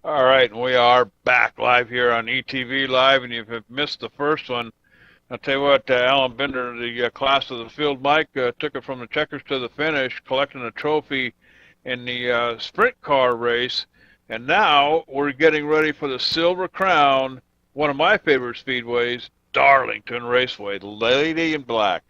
All right, and we are back live here on ETV Live, and if you've missed the first one, I'll tell you what, Alan Bender, the class of the field, Mike, took it from the checkers to the finish, collecting a trophy in the sprint car race, and now we're getting ready for the Silver Crown, one of my favorite speedways, Darlington Raceway, the Lady in Black.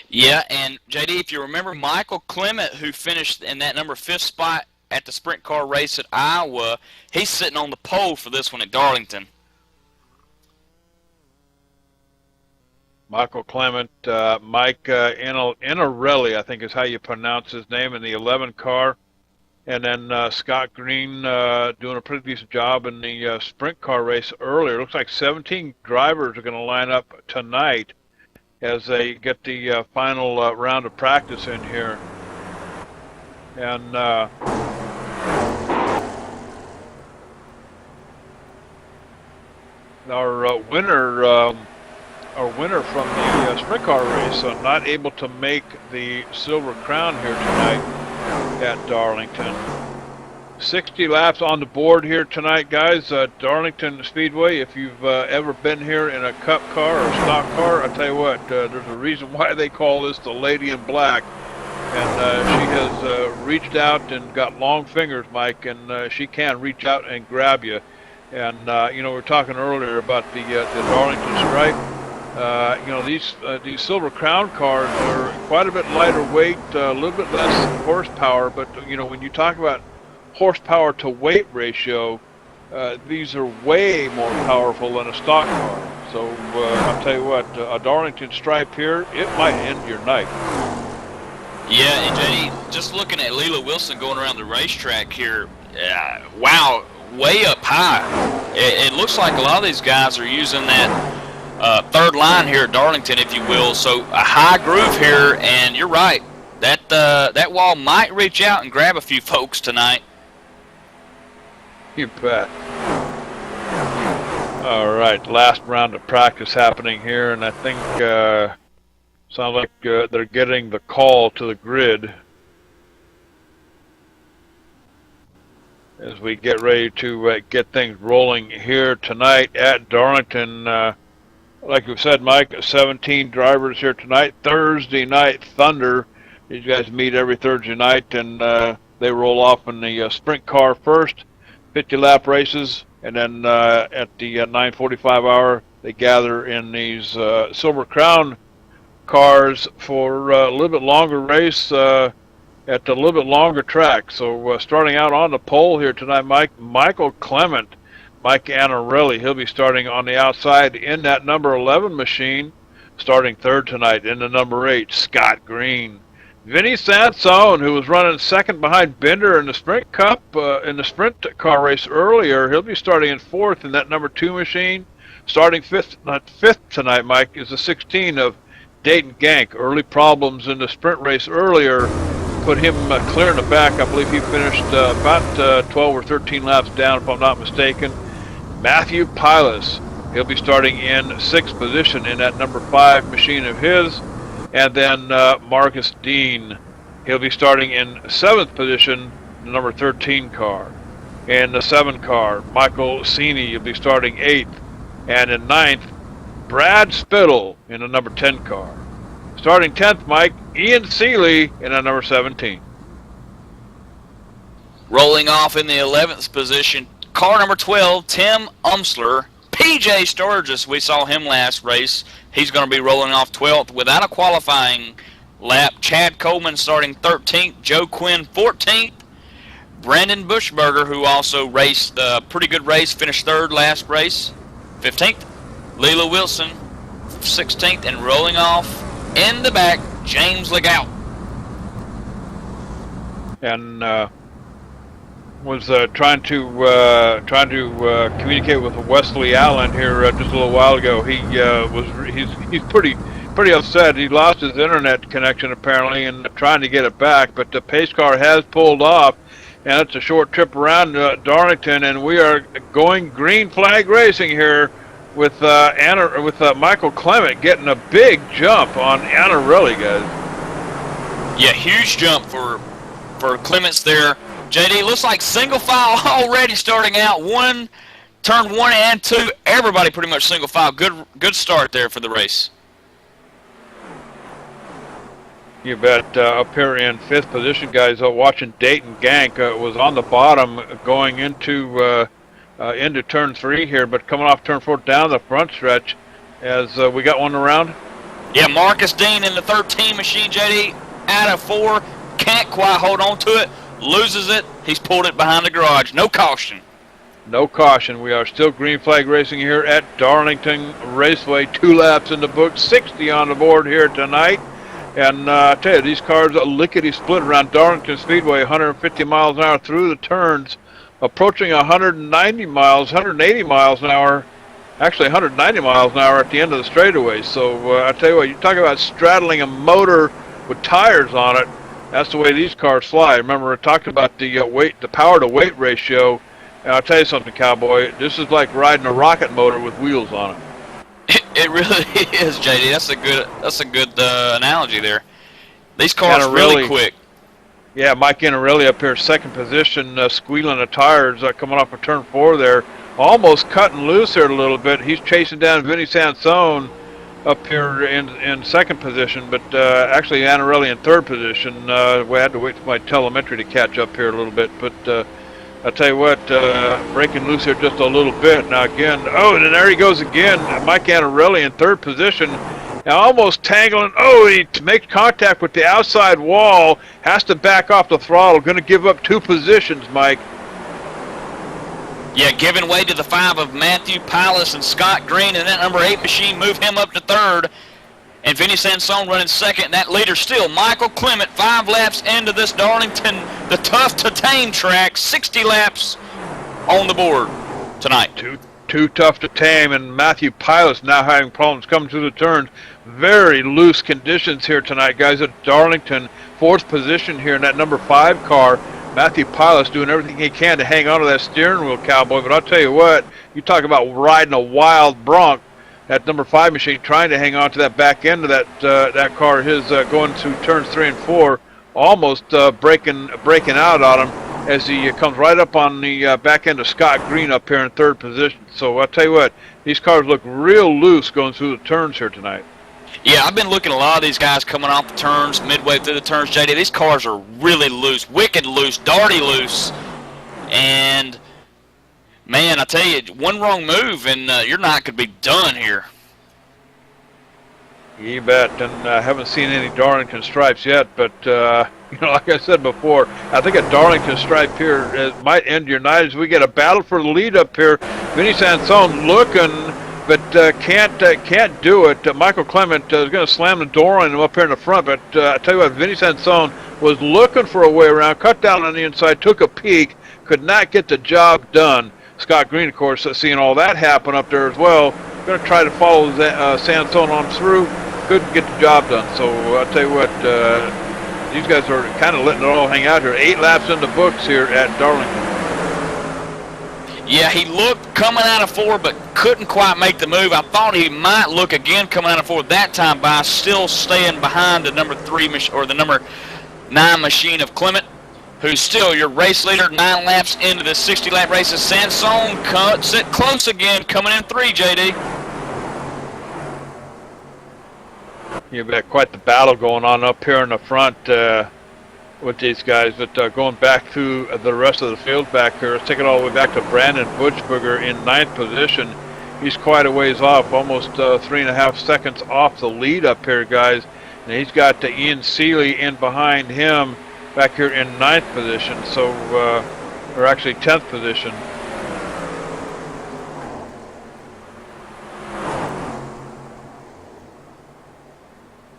Yeah, and JD, if you remember Michael Clement, who finished in that number 5th spot at the sprint car race at Iowa, he's sitting on the pole for this one at Darlington. Michael Clement, Mike Inarelli, I think is how you pronounce his name, in the 11 car. And then Scott Green doing a pretty decent job in the sprint car race earlier. Looks like 17 drivers are going to line up tonight as they get the final round of practice in here. And our winner from the sprint car race, not able to make the Silver Crown here tonight at Darlington. 60 laps on the board here tonight, guys. Darlington Speedway, if you've ever been here in a cup car or a stock car, I'll tell you what, there's a reason why they call this the Lady in Black. And she has reached out and got long fingers, Mike, and she can reach out and grab you. And, we were talking earlier about the Darlington stripe. These Silver Crown cars are quite a bit lighter weight, a little bit less horsepower, but, when you talk about horsepower to weight ratio, these are way more powerful than a stock car. So I'll tell you what, a Darlington stripe here, it might end your night. Yeah, and JD, just looking at Leela Wilson going around the racetrack here, wow, way up high. It looks like a lot of these guys are using that third line here at Darlington, if you will. So a high groove here, and you're right. That wall might reach out and grab a few folks tonight. You bet. All right, last round of practice happening here, and I think sounds like they're getting the call to the grid as we get ready to get things rolling here tonight at Darlington. Like we said, Mike, 17 drivers here tonight. Thursday night thunder. These guys meet every Thursday night, and they roll off in the sprint car first, 50-lap races, and then at the 9:45 hour, they gather in these Silver Crown cars for a little bit longer race at a little bit longer track. So starting out on the pole here tonight, Michael Clement, Mike Anarelli, he'll be starting on the outside in that number 11 machine, starting third tonight in the number 8, Scott Green. Vinny Sansone, who was running second behind Bender in the Sprint Cup, in the sprint car race earlier, he'll be starting in fourth in that number 2 machine. Starting fifth tonight, Mike, is the 16 of Dayton Gank. Early problems in the sprint race earlier put him clear in the back. I believe he finished about 12 or 13 laps down, if I'm not mistaken. Matthew Pilas, he'll be starting in 6th position in that number 5 machine of his. And then Marcus Dean, he'll be starting in 7th position, the number 13 car. In the 7 car, Michael Cini, he'll be starting 8th. And in 9th, Brad Spittle in the number 10 car. Starting 10th, Mike, Ian Seeley in the number 17. Rolling off in the 11th position, car number 12, Tim Umsler. PJ Sturgis, we saw him last race. He's going to be rolling off 12th without a qualifying lap. Chad Coleman starting 13th. Joe Quinn 14th. Brandon Bushberger, who also raced a pretty good race, finished third last race, 15th. Leela Wilson 16th, and rolling off in the back, James Legout. And was trying to communicate with Wesley Allen here just a little while ago. He's pretty upset. He lost his internet connection apparently, and trying to get it back. But the pace car has pulled off, and it's a short trip around Darlington, and we are going green flag racing here with Michael Clement getting a big jump on Anarelli, guys. Yeah, huge jump for Clements there. JD, looks like single file already starting out. Turn 1 and 2, everybody pretty much single file. Good start there for the race. You bet. Up here in 5th position, guys, watching Dayton Gank was on the bottom going into turn 3 here, but coming off turn 4 down the front stretch as we got one around. Yeah, Marcus Dean in the 13 machine, JD, out of 4. Can't quite hold on to it. Loses it. He's pulled it behind the garage. No caution. No caution. We are still green flag racing here at Darlington Raceway. 2 laps in the book, 60 on the board here tonight. And I tell you, these cars lickety split around Darlington Speedway, 150 miles an hour through the turns, approaching 190 miles, 180 miles an hour, actually 190 miles an hour at the end of the straightaway. So I tell you what, you talk about straddling a motor with tires on it. That's the way these cars fly. Remember, we talked about the the power to weight ratio. And I'll tell you something, Cowboy. This is like riding a rocket motor with wheels on it. It really is, JD. That's a good analogy there. These cars are really quick. Yeah, Mike Inarelli up here, 2nd position, squealing the tires coming off of turn 4 there. Almost cutting loose here a little bit. He's chasing down Vinny Sansone up here in 2nd position, but actually Anarelli in 3rd position. We had to wait for my telemetry to catch up here a little bit, but I'll tell you what, breaking loose here just a little bit. Now again, oh, and there he goes again. Mike Anarelli in 3rd position. Now almost tangling. Oh, he makes contact with the outside wall. Has to back off the throttle. Going to give up 2 positions, Mike. Yeah, giving way to the 5 of Matthew Pilas and Scott Green, and that number 8 machine moved him up to 3rd. And Vinny Sansone running 2nd. And that leader still, Michael Clement, 5 laps into this Darlington, the tough to tame track. 60 laps on the board tonight. Too tough to tame, and Matthew Pilas now having problems coming through the turns. Very loose conditions here tonight, guys, at Darlington. 4th position here in that number 5 car. Matthew Pilas doing everything he can to hang on to that steering wheel, Cowboy. But I'll tell you what, you talk about riding a wild bronc. That number 5 machine trying to hang on to that back end of that car, his going through turns 3 and 4, almost breaking out on him as he comes right up on the back end of Scott Green up here in 3rd position. So I'll tell you what, these cars look real loose going through the turns here tonight. Yeah, I've been looking at a lot of these guys coming off the turns, midway through the turns, JD. These cars are really loose, wicked loose, darty loose, and man, I tell you, one wrong move and your night could be done here. You bet, and I haven't seen any Darlington stripes yet, but you know, like I said before, I think a Darlington stripe here might end your night as we get a battle for the lead up here. Vinny Sansone looking, but can't do it. Michael Clement is going to slam the door on him up here in the front, but I tell you what, Vinny Sansone was looking for a way around, cut down on the inside, took a peek, could not get the job done. Scott Green, of course, seeing all that happen up there as well, going to try to follow Sansone on through. Couldn't get the job done. So I'll tell you what, these guys are kind of letting it all hang out here. 8 laps in the books here at Darlington. Yeah, he looked coming out of 4, but couldn't quite make the move. I thought he might look again coming out of 4 that time by still staying behind the number 3 or the number 9 machine of Clement, who's still your race leader. 9 laps into this 60-lap race. As Sansone cuts it close again, coming in 3, JD. You've got quite the battle going on up here in the front with these guys. But going back through the rest of the field back here, let's take it all the way back to Brandon Butchberger in 9th position. He's quite a ways off, almost 3.5 seconds off the lead up here, guys. And he's got Ian Seeley in behind him back here in 9th position, so or actually 10th position.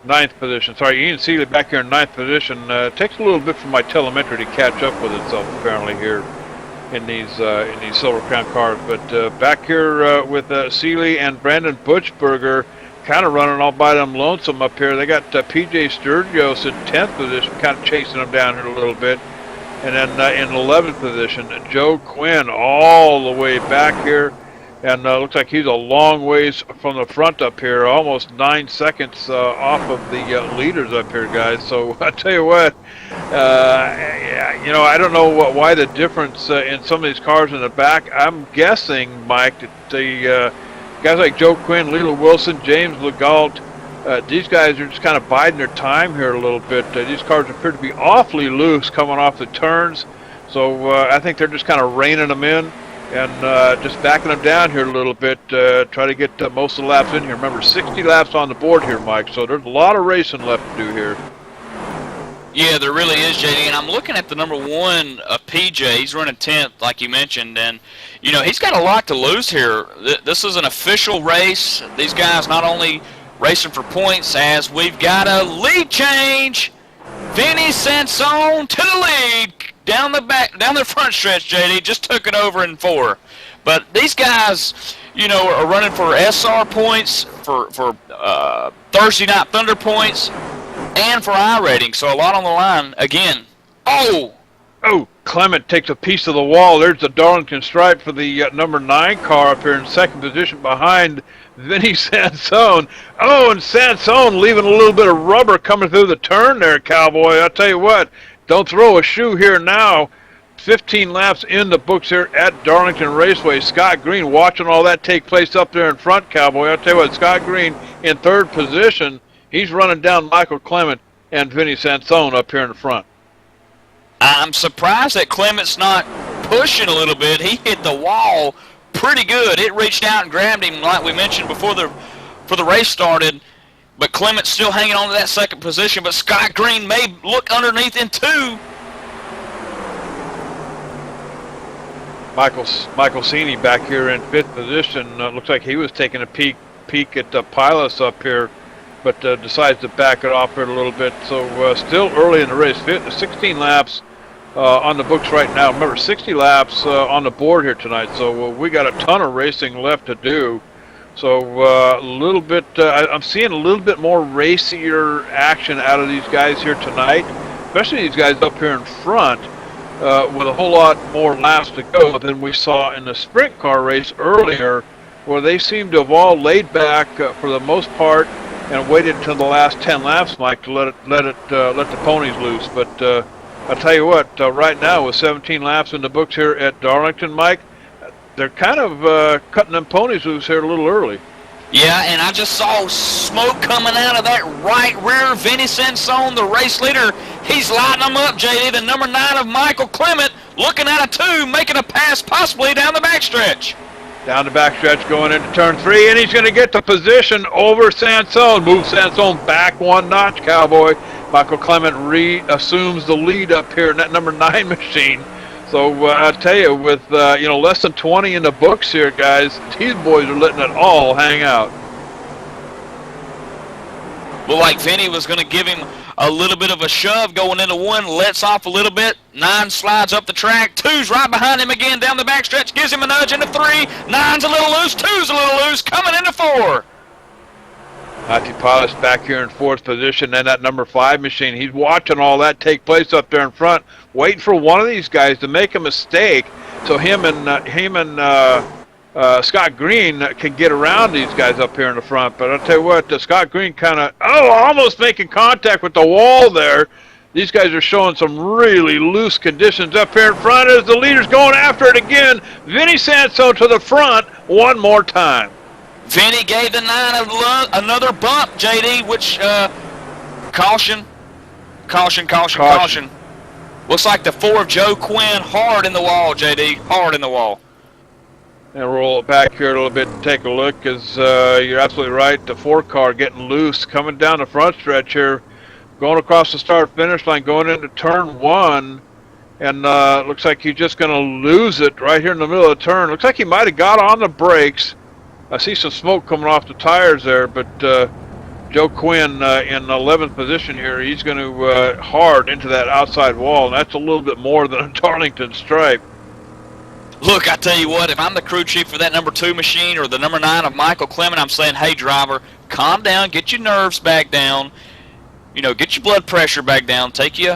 9th position. Sorry, Ian Seeley back here in 9th position. Takes a little bit for my telemetry to catch up with itself apparently here in these SilverCrown cars. But back here with Seeley and Brandon Butchberger kind of running all by them lonesome up here. They got PJ Sturgios in 10th position, kind of chasing them down here a little bit. And then in 11th position, Joe Quinn all the way back here and looks like he's a long ways from the front up here, almost 9 seconds off of the leaders up here, guys. So I tell you what, I don't know why the difference in some of these cars in the back. I'm guessing, Mike, that the guys like Joe Quinn, Leland Wilson, James Legault, these guys are just kind of biding their time here a little bit. These cars appear to be awfully loose coming off the turns, so I think they're just kind of reining them in and just backing them down here a little bit, try to get most of the laps in here. Remember, 60 laps on the board here, Mike, so there's a lot of racing left to do here. Yeah, there really is, JD, and I'm looking at the number 1 PJ. He's running 10th, like you mentioned, and he's got a lot to lose here. This is an official race. These guys not only racing for points, as we've got a lead change. Vinny Sansone to the lead down the front stretch. JD just took it over in 4, but these guys, are running for SR points, for Thursday Night Thunder points, and for I rating. So a lot on the line again. Oh, Clement takes a piece of the wall. There's the Darlington stripe for the number 9 car up here in second position behind Vinny Sansone. Oh, and Sansone leaving a little bit of rubber coming through the turn there, Cowboy. I'll tell you what, don't throw a shoe here now. 15 laps in the books here at Darlington Raceway. Scott Green watching all that take place up there in front, Cowboy. I'll tell you what, Scott Green in third position. He's running down Michael Clement and Vinny Sansone up here in the front. I'm surprised that Clement's not pushing a little bit. He hit the wall pretty good. It reached out and grabbed him, like we mentioned before the race started. But Clement's still hanging on to that second position. But Scott Green may look underneath him too. Michael Cini back here in fifth position. Looks like he was taking a peek at Pilas up here, but decides to back it off here a little bit. So still early in the race. 16 laps on the books right now. Remember, 60 laps on the board here tonight. So we got a ton of racing left to do. So a little bit, I'm seeing a little bit more racier action out of these guys here tonight, especially these guys up here in front, with a whole lot more laps to go than we saw in the sprint car race earlier, where they seem to have all laid back for the most part and waited until the last 10 laps, Mike, to let the ponies loose. But I'll tell you what, right now with 17 laps in the books here at Darlington, Mike, they're kind of cutting them ponies loose here a little early. Yeah, and I just saw smoke coming out of that right rear. Vinny Sansone, the race leader, he's lighting them up, JD. The number 9 of Michael Clement looking at a 2, making a pass possibly down the backstretch. Down the backstretch going into turn 3, and he's going to get the position over Sansone. Move Sansone back 1 notch, Cowboy. Michael Clement assumes the lead up here in that number 9 machine. So I'll tell you, with less than 20 in the books here, guys, these boys are letting it all hang out. Well, like Vinny was going to give him a little bit of a shove going into 1, lets off a little bit. 9 slides up the track. 2's right behind him again down the backstretch, gives him a nudge into 3. 9's a little loose. 2's a little loose, coming into 4. Matthew Pilas back here in 4th position, and that number 5 machine. He's watching all that take place up there in front, waiting for one of these guys to make a mistake, so him and Scott Green can get around these guys up here in the front. But I'll tell you what, Scott Green kind of almost making contact with the wall there. These guys are showing some really loose conditions up here in front as the leader's going after it again. Vinny Sansone to the front one more time. Vinny gave the 9 another bump, JD, which, caution. Looks like the 4 of Joe Quinn, hard in the wall, JD, hard in the wall. And roll it back here a little bit and take a look, because you're absolutely right. The 4 car getting loose, coming down the front stretch here, going across the start-finish line, going into turn 1, and looks like he's just going to lose it right here in the middle of the turn. Looks like he might have got on the brakes. I see some smoke coming off the tires there, but Joe Quinn in 11th position here, he's going to hard into that outside wall, and that's a little bit more than a Darlington stripe. Look, I tell you what, if I'm the crew chief for that number 2 machine or the number 9 of Michael Clement, I'm saying, hey, driver, calm down, get your nerves back down, get your blood pressure back down, take you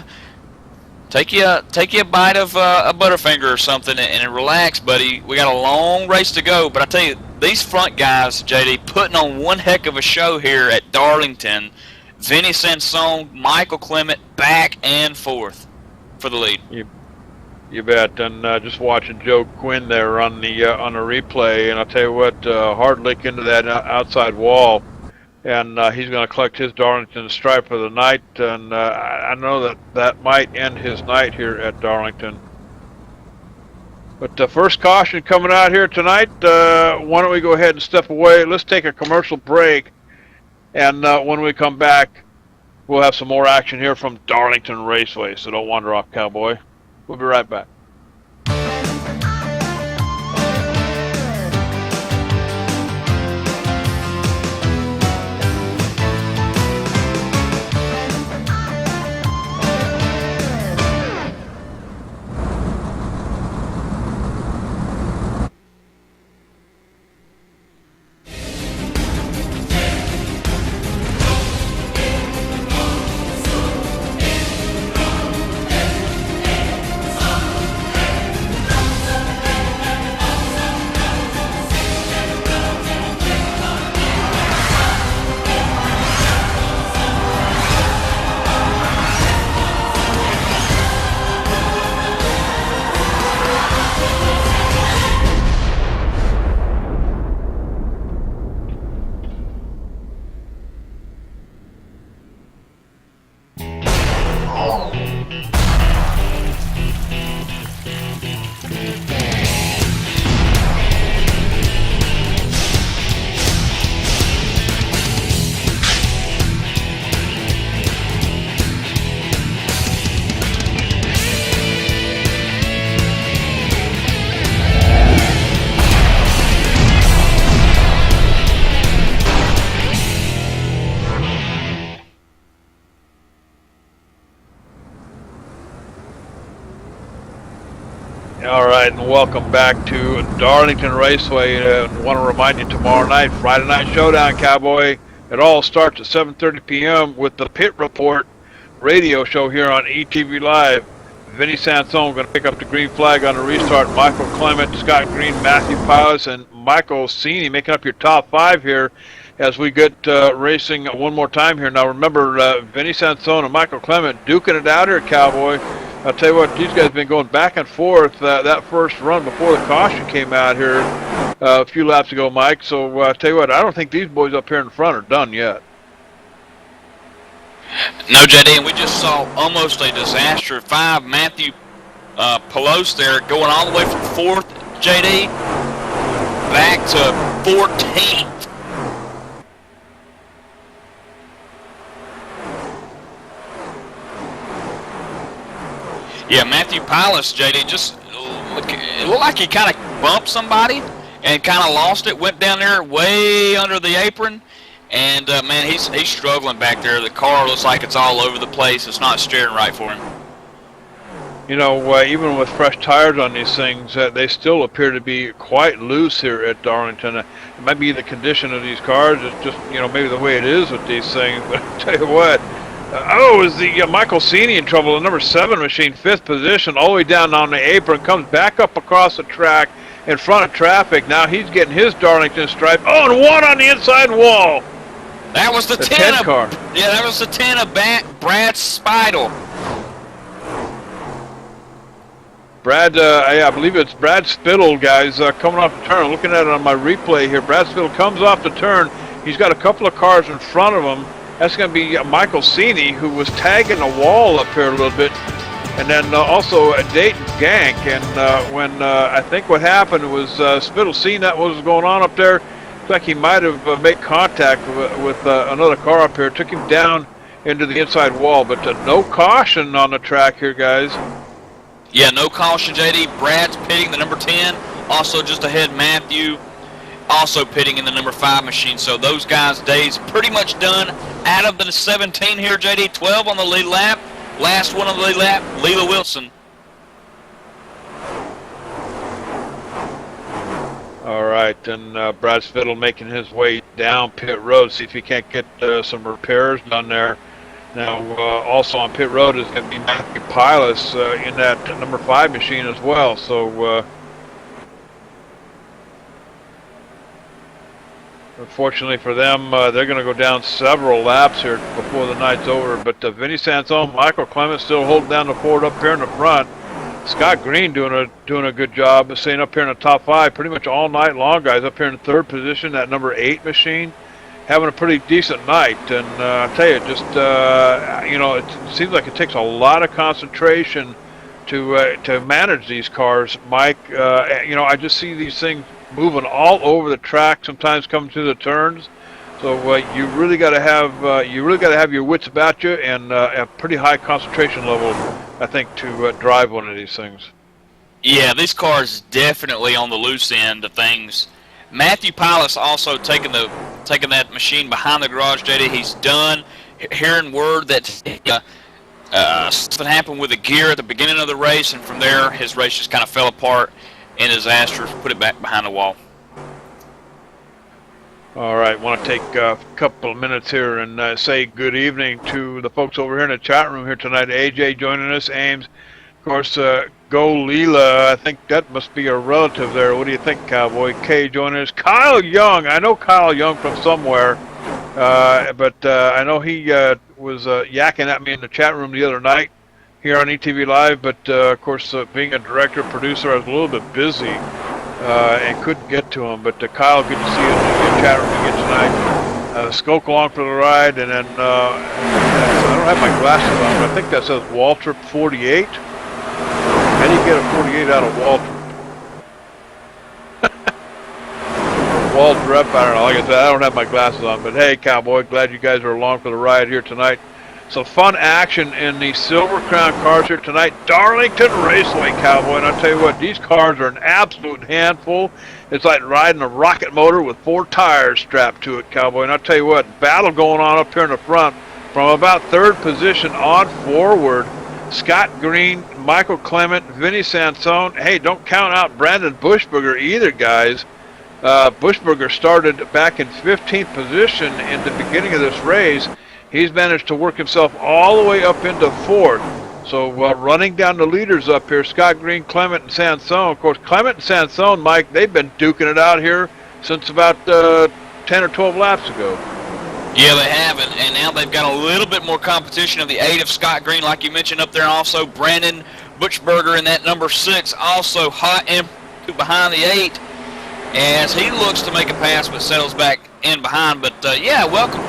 Take you a bite of a Butterfinger or something and relax, buddy. We got a long race to go, but I tell you, these front guys, JD, putting on one heck of a show here at Darlington. Vinny Sansone, Michael Clement, back and forth for the lead. You bet. And just watching Joe Quinn there on the replay, and I'll tell you what, hard lick into that outside wall. And he's going to collect his Darlington stripe for the night, and I know that might end his night here at Darlington. But the first caution coming out here tonight, why don't we go ahead and step away? Let's take a commercial break, and when we come back, we'll have some more action here from Darlington Raceway, so don't wander off, cowboy. We'll be right back. All right, and welcome back to Darlington Raceway. I want to remind you, tomorrow night, Friday Night Showdown, cowboy. It all starts at 7:30 p.m. with the Pit Report radio show here on ETV Live. Vinny Sansone going to pick up the green flag on the restart. Michael Clement, Scott Green, Matthew Piles, and Michael Cini making up your top five here as we get racing one more time here. Now remember, Vinny Sansone and Michael Clement duking it out here, cowboy. I'll tell you what, these guys have been going back and forth that first run before the caution came out here a few laps ago, Mike. So I'll tell you what, I don't think these boys up here in front are done yet. No, JD, and we just saw almost a disaster. 5, Matthew Pelosi there going all the way from 4th, JD, back to 14th. Yeah, Matthew Pilas, JD, just it looked like he kind of bumped somebody and kind of lost it. Went down there way under the apron, and man, he's struggling back there. The car looks like it's all over the place. It's not steering right for him. You know, even with fresh tires on these things, they still appear to be quite loose here at Darlington. It might be the condition of these cars. It's just, you know, maybe the way it is with these things. But I'll tell you what. Is the Michael Cini in trouble? The number 7 machine, 5th position, all the way down on the apron, comes back up across the track in front of traffic. Now he's getting his Darlington stripe. Oh, and 1 on the inside wall. That was the 10 car. Yeah, that was the 10 of Brad Speidel. Brad, I believe it's Brad Spittle, guys, coming off the turn. Looking at it on my replay here, Brad Spittle comes off the turn. He's got a couple of cars in front of him. That's going to be Michael Cini, who was tagging a wall up here a little bit. And then also Dayton Gank. And when I think what happened was Spittle seen that what was going on up there. Looks like he might have made contact with another car up here. Took him down into the inside wall. But no caution on the track here, guys. Yeah, no caution, JD. Brad's pitting the number 10. Also just ahead, Matthew. Also pitting in the number 5 machine. So those guys' days pretty much done. Out of the 17 here, JD, 12 on the lead lap. Last one on the lead lap, Leela Wilson. All right, and Brad Spittle making his way down pit road, see if he can't get some repairs done there. Now, also on pit road is going to be Matthew Pilas in that number 5 machine as well. So, unfortunately for them, they're going to go down several laps here before the night's over. But Vinny Sansone, Michael Clement still holding down the fort up here in the front. Scott Green doing a good job of staying up here in the top 5 pretty much all night long, guys. Up here in 3rd position, that number 8 machine, having a pretty decent night. And I tell you, just you know, it seems like it takes a lot of concentration to manage these cars, Mike. You know, I just see these things moving all over the track, sometimes coming through the turns. So you really got to have your wits about you and a pretty high concentration level, I think, to drive one of these things. Yeah, this car is definitely on the loose end of things. Matthew Pilas also taking that machine behind the garage, JD. He's done. Hearing word that something happened with the gear at the beginning of the race, and from there his race just kind of fell apart, and his Astros put it back behind the wall. All right, want to take a couple of minutes here and say good evening to the folks over here in the chat room here tonight. AJ joining us, Ames, of course, Go Leela, I think that must be a relative there. What do you think, Cowboy? Kay joining us. Kyle Young, I know Kyle Young from somewhere, but I know he was yakking at me in the chat room the other night here on ETV Live, but of course, being a director, producer, I was a little bit busy. And couldn't get to him, but Kyle, good to see you in the chat room again tonight. Skulk along for the ride, and then I don't have my glasses on, but I think that says Waltrip 48. How do you get a 48 out of Waltrip? Waltrip, I don't know. Like I said, I don't have my glasses on, but hey, Cowboy, glad you guys are along for the ride here tonight. Some fun action in the SilverCrown cars here tonight. Darlington Raceway, Cowboy. And I'll tell you what, these cars are an absolute handful. It's like riding a rocket motor with 4 tires strapped to it, Cowboy. And I'll tell you what, battle going on up here in the front from about 3rd position on forward. Scott Green, Michael Clement, Vinny Sansone. Hey, don't count out Brandon Bushberger either, guys. Bushberger started back in 15th position in the beginning of this race. He's managed to work himself all the way up into 4th. So running down the leaders up here, Scott Green, Clement, and Sansone. Of course, Clement and Sansone, Mike, they've been duking it out here since about 10 or 12 laps ago. Yeah, they have, and now they've got a little bit more competition of the 8 of Scott Green, like you mentioned up there. Also, Brandon Butchberger in that number 6, also hot and behind the 8, as he looks to make a pass but settles back in behind. But yeah, welcome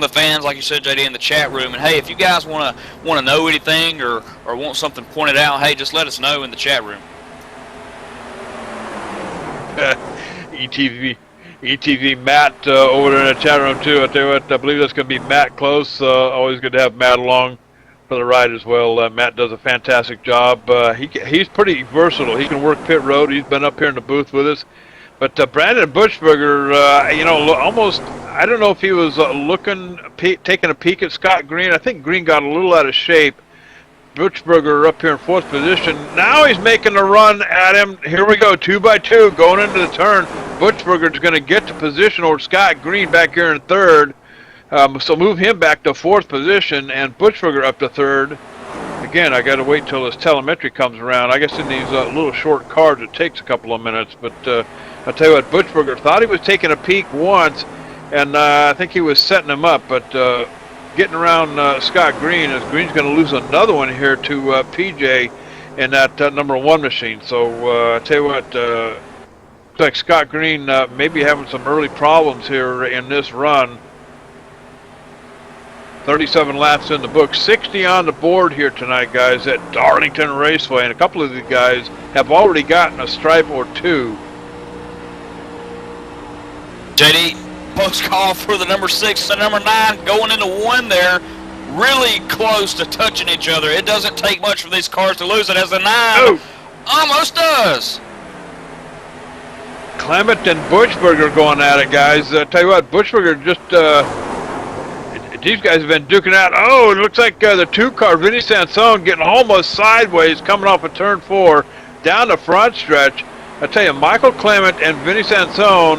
the fans, like you said, JD, in the chat room. And hey, if you guys want to know anything or want something pointed out, hey, just let us know in the chat room. ETV Matt over there in the chat room too. I tell you what, I believe that's going to be Matt Close. Always good to have Matt along for the ride as well. Matt does a fantastic job. He's pretty versatile. He can work pit road. He's been up here in the booth with us. But Brandon Bushberger, you know, almost, I don't know if he was taking a peek at Scott Green. I think Green got a little out of shape. Bushberger up here in 4th position. Now he's making a run at him. Here we go, 2 by 2, going into the turn. Bushberger's going to get to position over Scott Green back here in 3rd. So move him back to 4th position, and Bushberger up to 3rd. Again, I got to wait till his telemetry comes around. I guess in these little short cars it takes a couple of minutes, but I'll tell you what, Bushberger thought he was taking a peek once, and I think he was setting him up, but getting around Scott Green, as Green's going to lose another one here to PJ in that number 1 machine. So I'll tell you what, looks like Scott Green may be having some early problems here in this run. 37 laps in the book, 60 on the board here tonight, guys, at Darlington Raceway, and a couple of the guys have already gotten a stripe or 2. JD, post call for the number 6 and number 9 going into 1 there, really close to touching each other. It doesn't take much for these cars to lose it, as the 9 almost does. Clement and Bushberger going at it, guys. Tell you what, Bushberger just these guys have been duking out. Oh, it looks like the 2 car, Vinny Sansone, getting almost sideways, coming off of turn 4 down the front stretch. I tell you, Michael Clement and Vinny Sansone,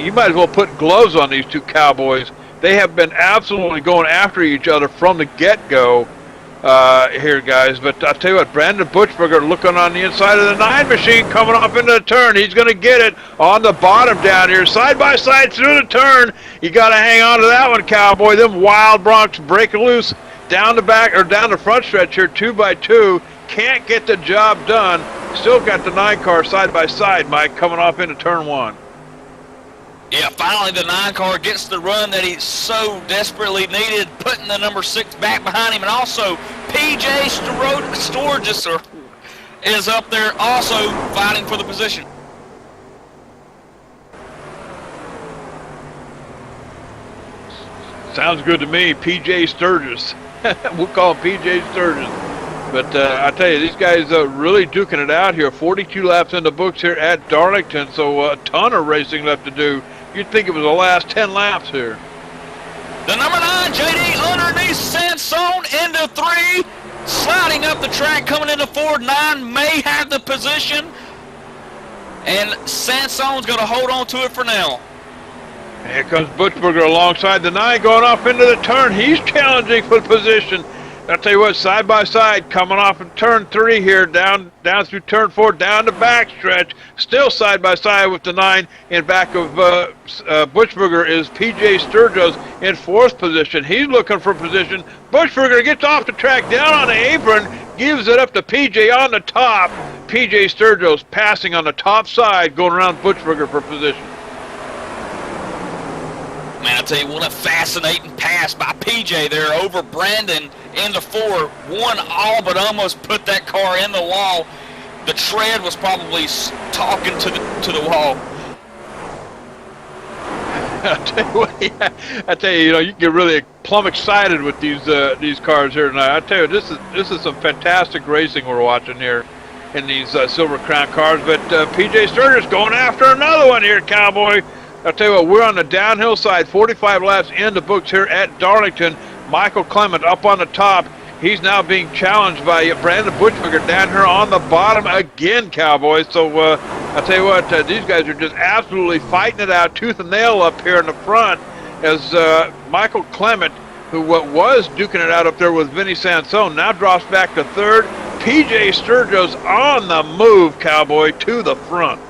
you might as well put gloves on these 2 cowboys, They have been absolutely going after each other from the get-go here, guys. But I'll tell you what, Brandon Butchberger looking on the inside of the 9 machine, coming off into the turn. He's going to get it on the bottom down here, side by side through the turn. You got to hang on to that one, Cowboy. Them Wild Broncs breaking loose down the back or down the front stretch here, 2 by 2. Can't get the job done. Still got the 9 car side by side, Mike, coming off into turn 1. Yeah, finally the 9 car gets the run that he so desperately needed, putting the number 6 back behind him. And also, PJ Sturgis is up there also fighting for the position. Sounds good to me, PJ Sturgis. We'll call him PJ Sturgis. But I tell you, these guys really duking it out here. 42 laps in the books here at Darlington, so a ton of racing left to do. You'd think it was the last 10 laps here. The number 9, JD, underneath Sansone into 3. Sliding up the track, coming into 4. 9 may have the position. And Sansone's going to hold on to it for now. Here comes Butchberger alongside the 9, going off into the turn. He's challenging for the position. I'll tell you what, side by side, coming off of turn 3 here, down through turn 4, down the back stretch. Still side by side with the 9 in back of Butchberger is PJ Sturgis in 4th position. He's looking for position. Butchberger gets off the track, down on the apron, gives it up to PJ on the top. PJ Sturgis passing on the top side, going around Butchberger for position. Man, I tell you, what a fascinating pass by PJ there over Brandon into 4. One all but almost put that car in the wall. The tread was probably talking to the wall. I tell you, you get really plumb excited with these cars here tonight. I tell you, this is some fantastic racing we're watching here in these Silver Crown cars. But PJ Sturgis going after another one here, Cowboy. I'll tell you what, we're on the downhill side, 45 laps in the books here at Darlington. Michael Clement up on the top. He's now being challenged by Brandon Butchberger down here on the bottom again, Cowboys. So I'll tell you what, these guys are just absolutely fighting it out, tooth and nail up here in the front, as Michael Clement, who was duking it out up there with Vinny Sansone, now drops back to 3rd. PJ Sturgis on the move, Cowboy, to the front.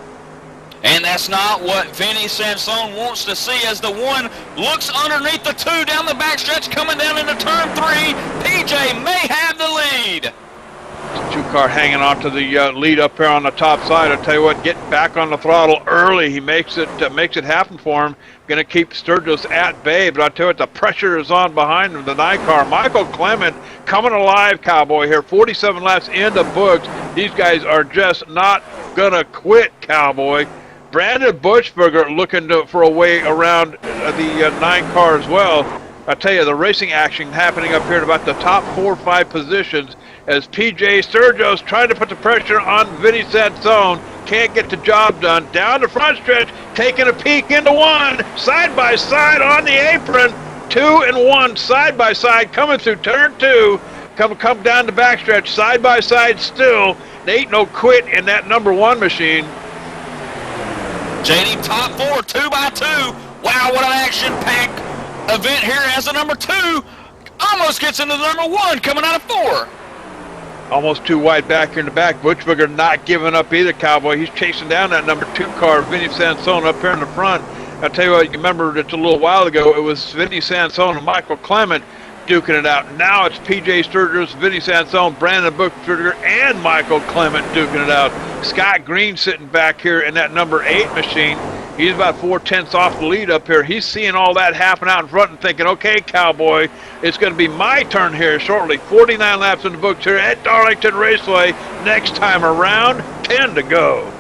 And that's not what Vinny Sansone wants to see, as the 1 looks underneath the 2 down the backstretch, coming down into turn 3. PJ may have the lead. 2-car hanging on to the lead up here on the top side. I'll tell you what, getting back on the throttle early. He makes it happen for him. Going to keep Sturgis at bay, but I'll tell you what, the pressure is on behind him, the 9-car. Michael Clement coming alive, Cowboy, here. 47 laps in the books. These guys are just not going to quit, Cowboy. Brandon Butchberger looking for a way around the 9-car as well. I tell you, the racing action happening up here at about the top 4 or 5 positions as PJ Sturgis trying to put the pressure on Vinny Sansone. Can't get the job done. Down the front stretch, taking a peek into 1. Side by side on the apron. 2 and 1 side by side coming through turn 2. Come down the backstretch, side by side still. There ain't no quit in that number 1 machine. JD top 4, 2 by 2. Wow, what an action-packed event here as the number 2 almost gets into the number 1 coming out of 4. Almost too wide back here in the back. Butchberger not giving up either, Cowboy. He's chasing down that number 2 car, Vinny Sansone, up here in the front. I'll tell you what, you remember just a little while ago, it was Vinny Sansone and Michael Clement duking it out. Now it's PJ Sturgis, Vinny Sansone, Brandon Butchberger, and Michael Clement duking it out. Scott Green sitting back here in that number 8 machine. He's about 4/10 off the lead up here. He's seeing all that happen out in front and thinking, okay, Cowboy, it's going to be my turn here shortly. 49 laps in the books here at Darlington Raceway. Next time around, 10 to go.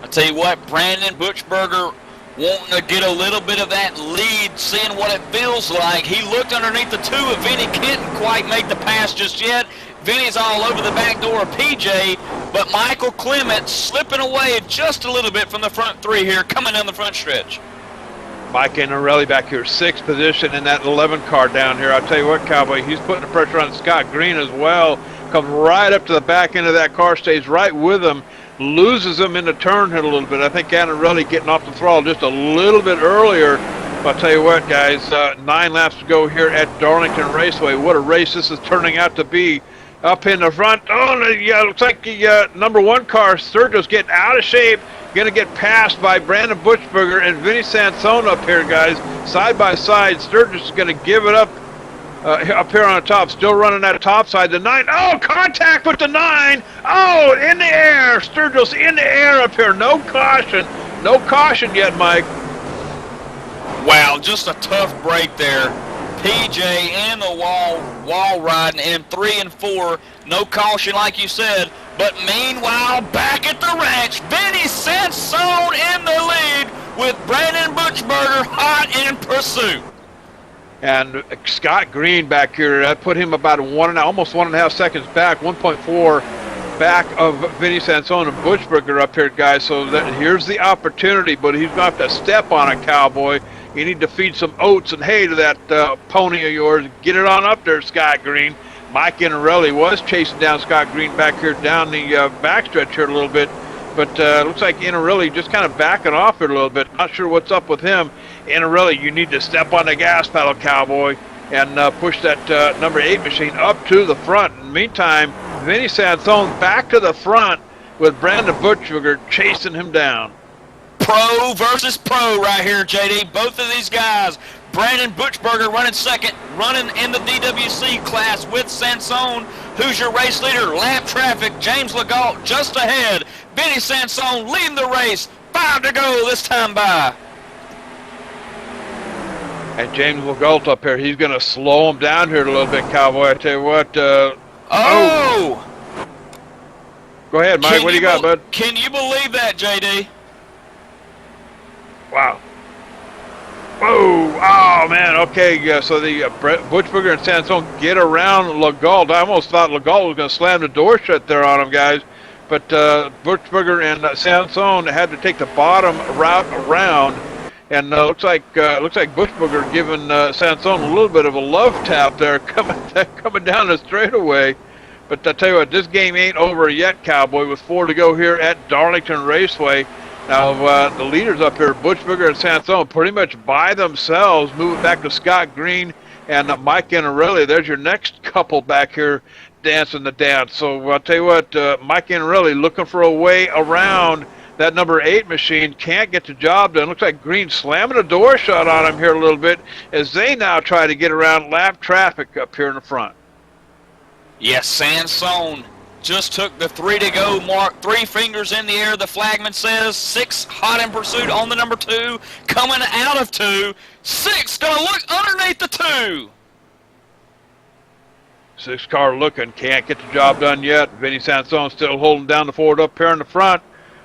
I tell you what, Brandon Butchberger wanting to get a little bit of that lead, seeing what it feels like. He looked underneath the 2 of Vinny, couldn't quite make the pass just yet. Vinny's all over the back door of PJ, but Michael Clement slipping away just a little bit from the front 3 here, coming down the front stretch. Mike Anarelli back here, 6th position in that 11 car down here. I'll tell you what, Cowboy, he's putting the pressure on Scott Green as well. Comes right up to the back end of that car, stays right with him. Loses him in the turn hit a little bit. I think Anarelli getting off the throttle just a little bit earlier I'll tell you what, guys, 9 laps to go here at Darlington Raceway. What a race this is turning out to be. Up in the front, looks like the number 1 car, Sturgis, getting out of shape. Going to get passed by Brandon Buchberger and Vinny Sansone up here, guys. Side by side, Sturgis is going to give it up here on the top. Still running that top side. The 9, contact with the 9. Oh, in the air. Sturgis in the air up here. No caution. No caution yet, Mike. Wow, just a tough break there. PJ in the wall riding in 3 and 4. No caution, like you said. But meanwhile, back at the ranch, Vinny Sansone in the lead with Brandon Buchberger hot in pursuit. And Scott Green back here, that put him about almost 1.5 seconds back, 1.4 back of Vinny Sansone and Buchberger up here, guys. So here's the opportunity, but he's going to have to step on it, Cowboy. You need to feed some oats and hay to that pony of yours. Get it on up there, Scott Green. Mike Inarelli was chasing down Scott Green back here down the backstretch here a little bit. But looks like Inarelli just kind of backing off here a little bit. Not sure what's up with him. Inarelli, you need to step on the gas pedal, Cowboy, and push that number 8 machine up to the front. In the meantime, Vinny Sansone back to the front with Brandon Buchberger chasing him down. Pro versus pro right here, JD. Both of these guys. Brandon Buchberger running second, running in the DWC class with Sansone. Who's your race leader? Lap traffic. James Legault just ahead. Vinny Sansone leading the race. 5 to go this time by. And James Legault up here, he's going to slow him down here a little bit, Cowboy. I tell you what. Go ahead, Mike. What do you got, bud? Can you believe that, JD? Wow. Whoa. Oh, man. Okay, so the Buchberger and Sansone get around Legault. I almost thought Legault was going to slam the door shut there on him, guys. But Buchberger and Sansone had to take the bottom route around. And looks like Buchberger giving Sansone a little bit of a love tap there coming down the straightaway. But I tell you what, this game ain't over yet, Cowboy, with 4 to go here at Darlington Raceway. Now, the leaders up here, Buchberger and Sansone, pretty much by themselves, moving back to Scott Green and Mike Inarelli. There's your next couple back here dancing the dance. So I'll tell you what, Mike Inarelli looking for a way around that number 8 machine. Can't get the job done. Looks like Green slamming the door shut on him here a little bit as they now try to get around lap traffic up here in the front. Yes, Sansone just took the 3 to go mark. 3 fingers in the air, the flagman says. 6 hot in pursuit on the number 2. Coming out of 2. 6 gonna look underneath the 2. 6 car looking, can't get the job done yet. Vinny Sansone still holding down the forward up here in the front.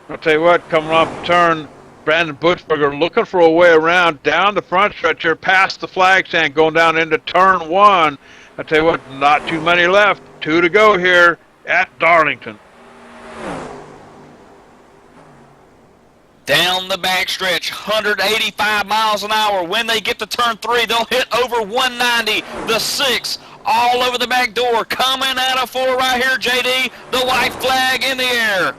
I'll tell you what, coming off the turn, Brandon Buchberger looking for a way around down the front stretch here, past the flag stand, going down into turn 1. I'll tell you what, not too many left. 2 to go here at Darlington. Down the backstretch, 185 miles an hour. When they get to turn 3, they'll hit over 190. The 6 all over the back door. Coming out of 4 right here, JD. The white flag in the air.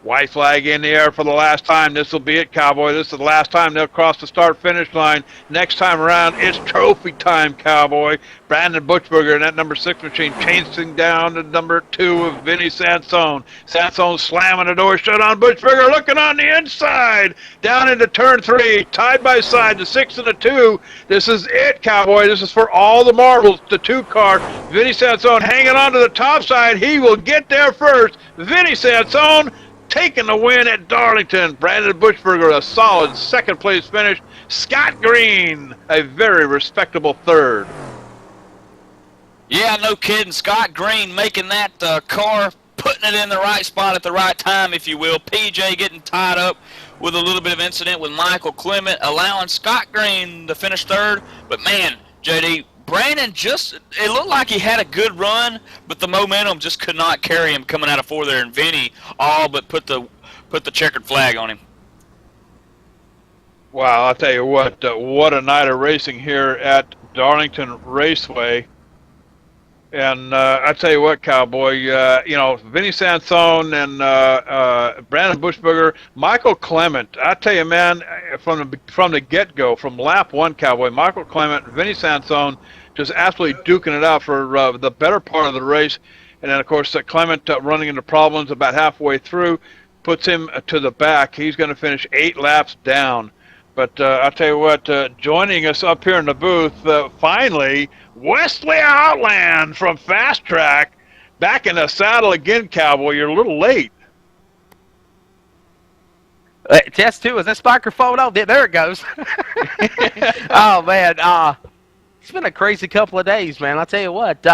White flag in the air for the last time. This will be it, Cowboy. This is the last time they'll cross the start-finish line. Next time around, it's trophy time, Cowboy. Brandon Buchberger and that number 6 machine chasing down the number 2 of Vinny Sansone. Sansone slamming the door shut on Buchberger, looking on the inside. Down into turn 3, tied by side, the 6 and the 2. This is it, Cowboy. This is for all the marbles. The 2 car, Vinny Sansone hanging on to the top side. He will get there first. Vinny Sansone taking the win at Darlington. Brandon Buchberger, a solid second-place finish. Scott Green, a very respectable 3rd. Yeah, no kidding. Scott Green making that car, putting it in the right spot at the right time, if you will. PJ getting tied up with a little bit of incident with Michael Clement, allowing Scott Green to finish 3rd. But, man, JD, Brandon it looked like he had a good run, but the momentum just could not carry him coming out of 4 there, and Vinny all but put the checkered flag on him. Wow, I'll tell you what a night of racing here at Darlington Raceway. And I tell you what, Cowboy, Vinny Sansone and Brandon Bushberger, Michael Clement. I tell you, man, from the get-go, from lap one, Cowboy, Michael Clement, Vinny Sansone, just absolutely duking it out for the better part of the race. And then, of course, Clement running into problems about halfway through puts him to the back. He's going to finish 8 laps down. But I'll tell you what, joining us up here in the booth, finally, Wesley Outland from Fast Track, back in the saddle again, Cowboy. You're a little late. Test 2, is this microphone on? There it goes. Oh, man, it's been a crazy couple of days, man. I'll tell you what,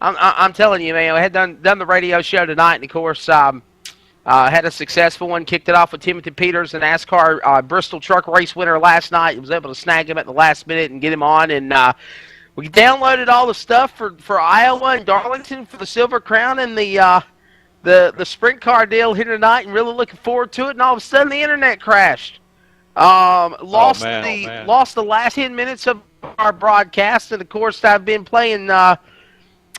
I'm telling you, man, I had done the radio show tonight, and, of course, had a successful one, kicked it off with Timothy Peters, an NASCAR Bristol truck race winner last night. Was able to snag him at the last minute and get him on, and we downloaded all the stuff for Iowa and Darlington for the Silver Crown and the sprint car deal here tonight, and really looking forward to it. And all of a sudden, the internet crashed. Lost the last 10 minutes of our broadcast, and of course, I've been playing.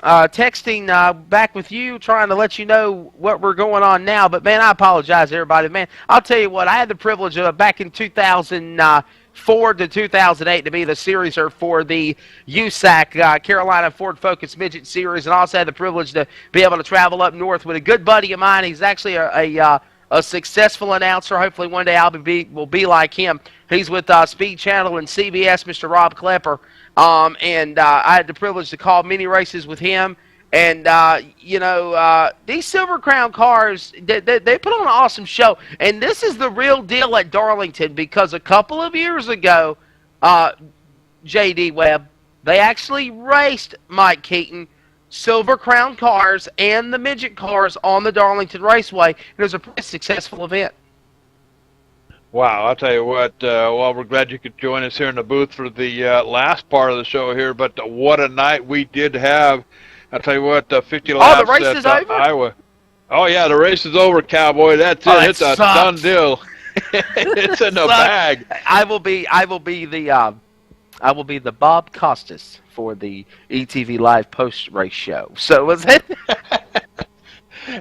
Texting back with you, trying to let you know what we're going on now. But, man, I apologize, everybody. Man, I'll tell you what, I had the privilege of back in 2004 to 2008 to be the seriesr for the USAC Carolina Ford Focus Midget Series, and I also had the privilege to be able to travel up north with a good buddy of mine. He's actually a successful announcer. Hopefully one day will be like him. He's with Speed Channel and CBS, Mr. Rob Klepper. And I had the privilege to call many races with him. And, these Silver Crown cars, they put on an awesome show. And this is the real deal at Darlington, because a couple of years ago, J.D. Webb, they actually raced, Mike Keaton, Silver Crown cars and the midget cars on the Darlington Raceway. It was a pretty successful event. Wow, I'll tell you what, well, we're glad you could join us here in the booth for the last part of the show here, but what a night we did have. I'll tell you what, 50 laps the race is over? Iowa. Oh, yeah, the race is over, Cowboy. That's it. It's a done deal. It's in the bag. I will be the Bob Costas for the ETV Live post-race show. So was it?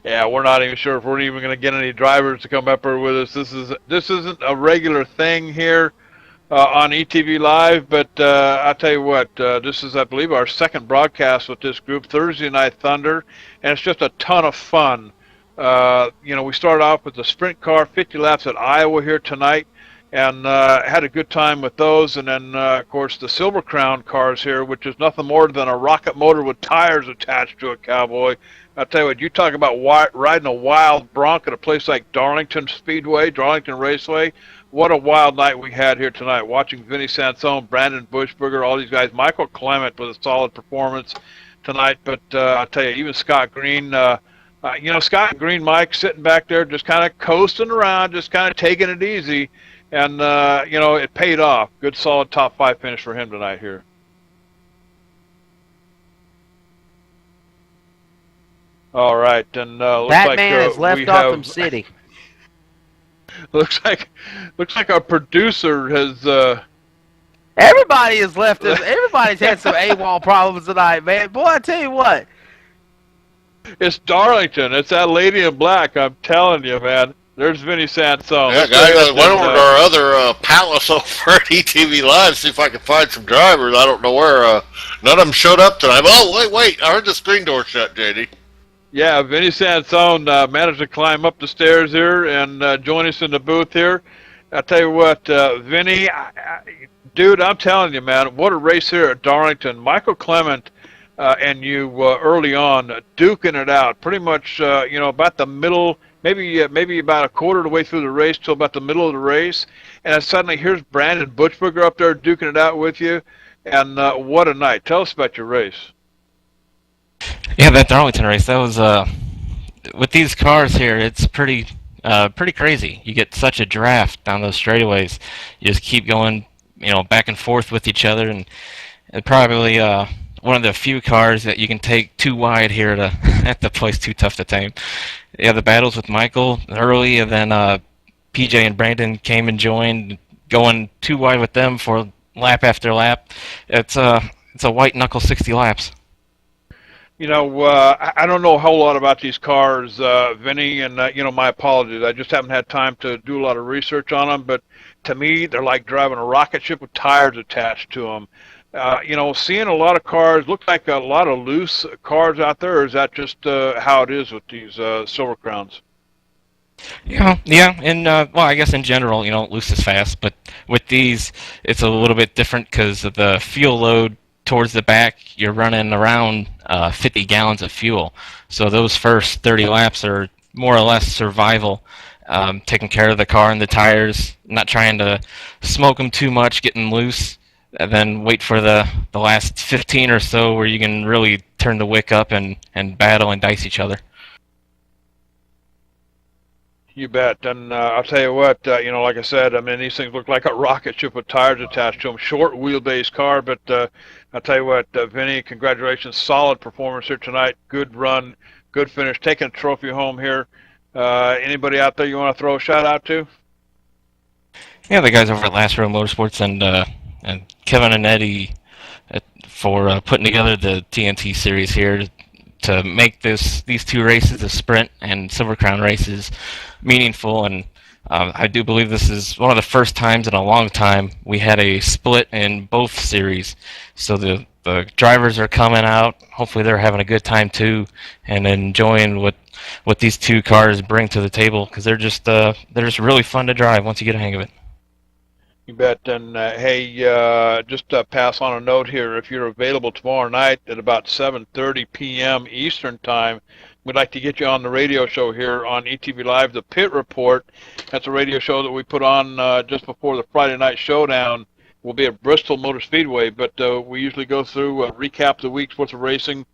Yeah, we're not even sure if we're even going to get any drivers to come up here with us. This isn't a regular thing here on ETV Live, but I'll tell you what, this is, I believe, our second broadcast with this group, Thursday Night Thunder, and it's just a ton of fun. We started off with the sprint car, 50 laps at Iowa here tonight, and had a good time with those. And then, of course, the Silver Crown cars here, which is nothing more than a rocket motor with tires attached to it, Cowboy. I'll tell you what, you talk about riding a wild bronc at a place like Darlington Speedway, Darlington Raceway. What a wild night we had here tonight, watching Vinny Sansone, Brandon Bushberger, all these guys. Michael Clement with a solid performance tonight. But I'll tell you, even Scott Green, Scott Green, Mike, sitting back there just kind of coasting around, just kind of taking it easy. And, it paid off. Good, solid top 5 finish for him tonight here. All right, and looks that like man has left Gotham City. looks like our producer has. Everybody has left us. Everybody's had some AWOL problems tonight, man. Boy, I tell you what. It's Darlington. It's that lady in black. I'm telling you, man. There's Vinny Sansone. Yeah, guys, I went over to our other palace over at ETV Live, see if I could find some drivers. I don't know where. None of them showed up tonight. Oh, wait. I heard the screen door shut, JD. Yeah, Vinny Sansone managed to climb up the stairs here and join us in the booth here. I'll tell you what, Vinny, dude, I'm telling you, man, what a race here at Darlington. Michael Clement and you early on duking it out, pretty much, about the middle, maybe about a quarter of the way through the race till about the middle of the race. And then suddenly here's Brandon Bushberger up there duking it out with you. And what a night. Tell us about your race. Yeah, that Darlington race, that was, with these cars here, it's pretty crazy. You get such a draft down those straightaways. You just keep going, back and forth with each other, and probably one of the few cars that you can take too wide here at the place, too tough to tame. Yeah, the battles with Michael early, and then PJ and Brandon came and joined, going too wide with them for lap after lap. It's a white knuckle 60 laps. I don't know a whole lot about these cars, Vinny, and my apologies. I just haven't had time to do a lot of research on them. But to me, they're like driving a rocket ship with tires attached to them. Seeing a lot of cars, look like a lot of loose cars out there. Or is that just how it is with these Silver Crowns? Yeah, and well, I guess in general, loose is fast, but with these, it's a little bit different because of the fuel load towards the back. You're running around 50 gallons of fuel, so those first 30 laps are more or less survival, taking care of the car and the tires, not trying to smoke them too much, getting loose, and then wait for the last 15 or so where you can really turn the wick up and battle and dice each other. You bet. And I'll tell you what, like I said, I mean, these things look like a rocket ship with tires attached to them. Short wheelbase car, but I'll tell you what, Vinny, congratulations. Solid performance here tonight. Good run, good finish. Taking a trophy home here. Anybody out there you want to throw a shout out to? Yeah, the guys over at Last Row Motorsports and Kevin and Eddie for putting together the TNT series here to make these two races, the Sprint and Silver Crown races, meaningful. And I do believe this is one of the first times in a long time we had a split in both series. So the drivers are coming out. Hopefully they're having a good time too and enjoying what these two cars bring to the table, because they're just really fun to drive once you get a hang of it. You bet. And hey, just pass on a note here. If you're available tomorrow night at about 7:30 p.m. Eastern Time, we'd like to get you on the radio show here on ETV Live, The Pit Report. That's a radio show that we put on just before the Friday Night Showdown. We'll be at Bristol Motor Speedway, but we usually go through, recap the week's worth of racing